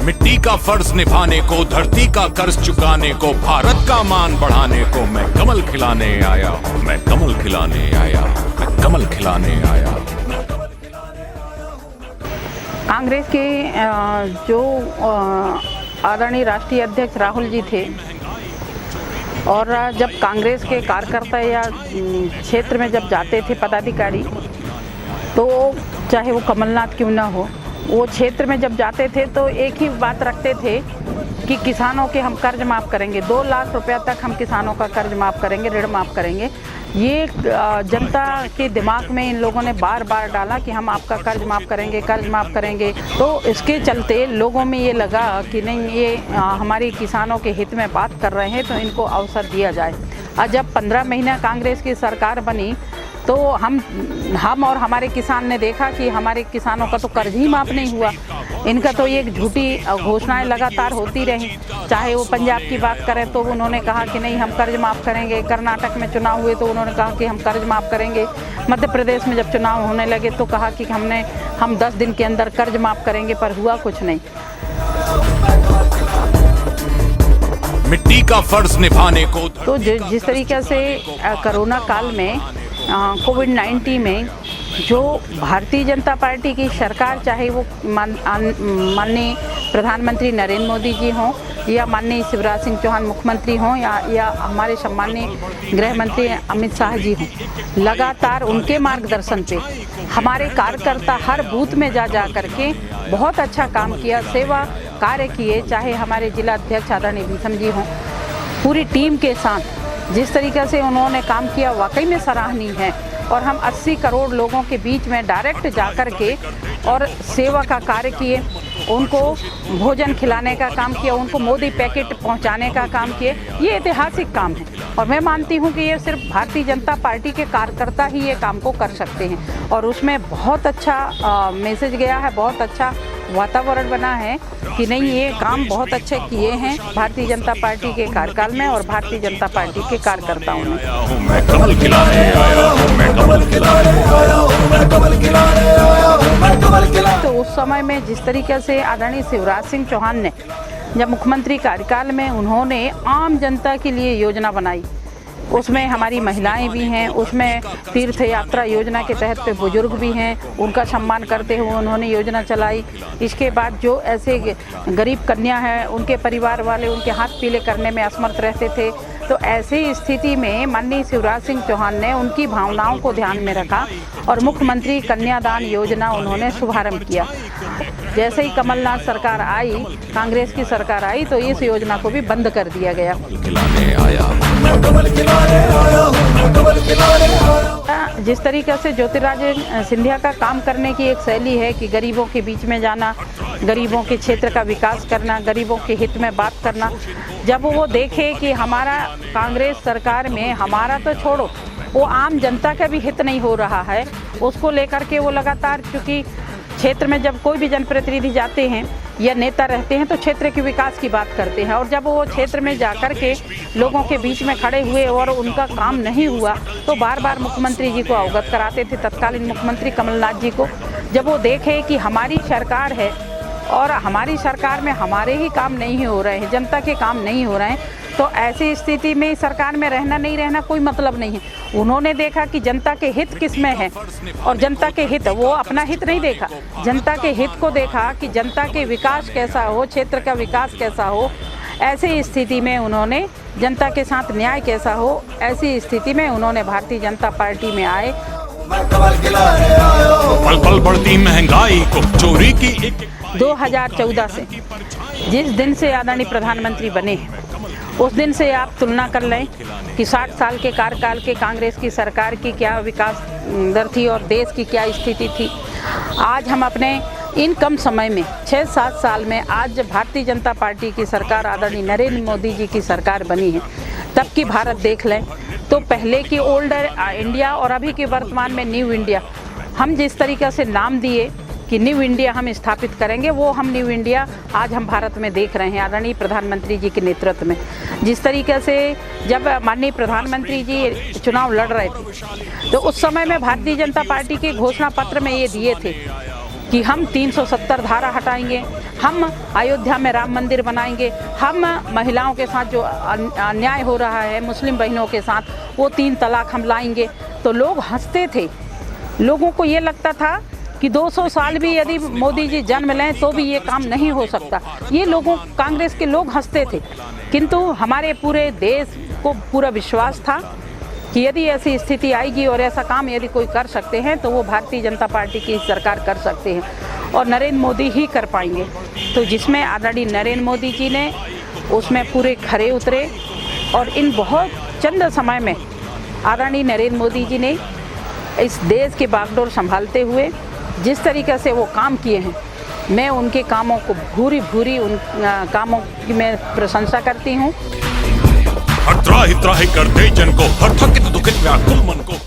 मिट्टी का फर्ज निभाने को, धरती का कर्ज चुकाने को, भारत का मान बढ़ाने को मैं कमल खिलाने आया हूं, मैं कमल खिलाने आया, मैं कमल खिलाने आया। कांग्रेस के जो आदरणीय राष्ट्रीय अध्यक्ष राहुल जी थे, और जब कांग्रेस के कार्यकर्ता या क्षेत्र में जब जाते थे पदाधिकारी, तो चाहे वो कमलनाथ क्यों ना हो, वो क्षेत्र में जब जाते थे तो एक ही बात रखते थे कि किसानों के हम कर्ज माफ़ करेंगे, 2 लाख रुपया तक हम किसानों का कर्ज माफ़ करेंगे, ऋण माफ़ करेंगे। ये जनता के दिमाग में इन लोगों ने बार बार डाला कि हम आपका कर्ज माफ़ करेंगे, कर्ज माफ़ करेंगे। तो इसके चलते लोगों में ये लगा कि नहीं, ये हमारे किसानों के हित में बात कर रहे हैं, तो इनको अवसर दिया जाए। और जब 15 महीना कांग्रेस की सरकार बनी तो हम और हमारे किसान ने देखा कि हमारे किसानों का तो कर्ज ही माफ़ नहीं हुआ। इनका तो एक झूठी घोषणाएं लगातार होती रही। चाहे वो पंजाब की बात करें तो उन्होंने कहा कि नहीं हम कर्ज माफ़ करेंगे, कर्नाटक में चुनाव हुए तो उन्होंने कहा कि हम कर्ज माफ़ करेंगे, मध्य प्रदेश में जब चुनाव होने लगे तो कहा कि हम 10 दिन के अंदर कर्ज माफ़ करेंगे, पर हुआ कुछ नहीं। मिट्टी का फर्ज निभाने को, तो जिस तरीके से कोरोना काल में कोविड-19 में जो भारतीय जनता पार्टी की सरकार, चाहे वो माननीय प्रधानमंत्री नरेंद्र मोदी जी हों या माननीय शिवराज सिंह चौहान मुख्यमंत्री हों या हमारे सम्माननीय गृह मंत्री अमित शाह जी हों, लगातार उनके मार्गदर्शन पे हमारे कार्यकर्ता हर बूथ में जा करके बहुत अच्छा काम किया, सेवा कार्य किए। चाहे हमारे जिला अध्यक्ष आदरणीय भीषम जी हों, पूरी टीम के साथ जिस तरीके से उन्होंने काम किया वाकई में सराहनीय है। और हम 80 करोड़ लोगों के बीच में डायरेक्ट जाकर के और सेवा का कार्य किए, उनको भोजन खिलाने का काम किया, उनको मोदी पैकेट पहुंचाने का काम किए। ये ऐतिहासिक काम है और मैं मानती हूं कि ये सिर्फ भारतीय जनता पार्टी के कार्यकर्ता ही ये काम को कर सकते हैं। और उसमें बहुत अच्छा मैसेज गया है, बहुत अच्छा वातावरण बना है कि नहीं, ये काम बहुत अच्छे किए हैं भारतीय जनता पार्टी के कार्यकाल में और भारतीय जनता पार्टी के कार्यकर्ताओं ने। तो उस समय में जिस तरीके से आदरणीय शिवराज सिंह चौहान ने जब मुख्यमंत्री कार्यकाल में उन्होंने आम जनता के लिए योजना बनाई, उसमें हमारी महिलाएं भी हैं, उसमें तीर्थ यात्रा योजना के तहत पे बुजुर्ग भी हैं, उनका सम्मान करते हुए उन्होंने योजना चलाई। इसके बाद जो ऐसे गरीब कन्या हैं, उनके परिवार वाले उनके हाथ पीले करने में असमर्थ रहते थे, तो ऐसी स्थिति में माननीय शिवराज सिंह चौहान ने उनकी भावनाओं को ध्यान में रखा और मुख्यमंत्री कन्यादान योजना उन्होंने शुभारंभ किया। जैसे ही कमलनाथ सरकार आई, कांग्रेस की सरकार आई, तो इस योजना को भी बंद कर दिया गया। जिस तरीके से ज्योतिरादित्य सिंधिया का काम करने की एक शैली है कि गरीबों के बीच में जाना, गरीबों के क्षेत्र का विकास करना, गरीबों के हित में बात करना, जब वो देखे कि हमारा कांग्रेस सरकार में हमारा तो छोड़ो, वो आम जनता का भी हित नहीं हो रहा है, उसको लेकर के वो लगातार, चूँकि क्षेत्र में जब कोई भी जनप्रतिनिधि जाते हैं या नेता रहते हैं तो क्षेत्र के विकास की बात करते हैं, और जब वो क्षेत्र में जाकर के लोगों के बीच में खड़े हुए और उनका काम नहीं हुआ तो बार बार मुख्यमंत्री जी को अवगत कराते थे, तत्कालीन मुख्यमंत्री कमलनाथ जी को। जब वो देखे कि हमारी सरकार है और हमारी सरकार में हमारे ही काम नहीं हो रहे हैं, जनता के काम नहीं हो रहे हैं, तो ऐसी स्थिति में सरकार में रहना नहीं रहना कोई मतलब नहीं है। उन्होंने देखा कि जनता के हित किस में है और जनता के हित, वो अपना हित नहीं देखा, जनता के हित को देखा कि जनता के विकास कैसा हो, क्षेत्र का विकास कैसा हो। ऐसी स्थिति में उन्होंने जनता के साथ न्याय कैसा हो, ऐसी स्थिति में उन्होंने भारतीय जनता पार्टी में आए। पल पल बढ़ती महंगाई को चोरी की 2014 से जिस दिन से आदरणीय प्रधानमंत्री बने हैं, उस दिन से आप तुलना कर लें कि 60 साल के कार्यकाल के कांग्रेस की सरकार की क्या विकास दर थी और देश की क्या स्थिति थी। आज हम अपने इन कम समय में 6-7 साल में आज जब भारतीय जनता पार्टी की सरकार आदरणीय नरेंद्र मोदी जी की सरकार बनी है, तब की भारत देख लें तो पहले की ओल्ड इंडिया और अभी के वर्तमान में न्यू इंडिया, हम जिस तरीक़े से नाम दिए कि न्यू इंडिया हम स्थापित करेंगे, वो हम न्यू इंडिया आज हम भारत में देख रहे हैं आदरणीय प्रधानमंत्री जी के नेतृत्व में। जिस तरीके से जब माननीय प्रधानमंत्री जी चुनाव लड़ रहे थे तो उस समय में भारतीय जनता पार्टी के घोषणा पत्र में ये दिए थे कि हम 370 धारा हटाएंगे, हम अयोध्या में राम मंदिर बनाएंगे, हम महिलाओं के साथ जो अन्याय हो रहा है मुस्लिम बहनों के साथ वो 3 तलाक हम लाएंगे, तो लोग हंसते थे। लोगों को ये लगता था कि 200 साल भी यदि मोदी जी जन्म लें तो भी ये काम नहीं हो सकता। ये लोगों कांग्रेस के लोग हंसते थे, किंतु हमारे पूरे देश को पूरा विश्वास था कि यदि ऐसी स्थिति आएगी और ऐसा काम यदि कोई कर सकते हैं तो वो भारतीय जनता पार्टी की सरकार कर सकते हैं और नरेंद्र मोदी ही कर पाएंगे। तो जिसमें आदरणीय नरेंद्र मोदी जी ने उसमें पूरे खरे उतरे और इन बहुत चंद समय में आदरणीय नरेंद्र मोदी जी ने इस देश की बागडोर संभालते हुए जिस तरीके से वो काम किए हैं, मैं उनके कामों को भूरी उन कामों की मैं प्रशंसा करती हूँ। हर त्राहि त्राहि कर दे जन को, हर थकित दुखित व्याकुल मन को।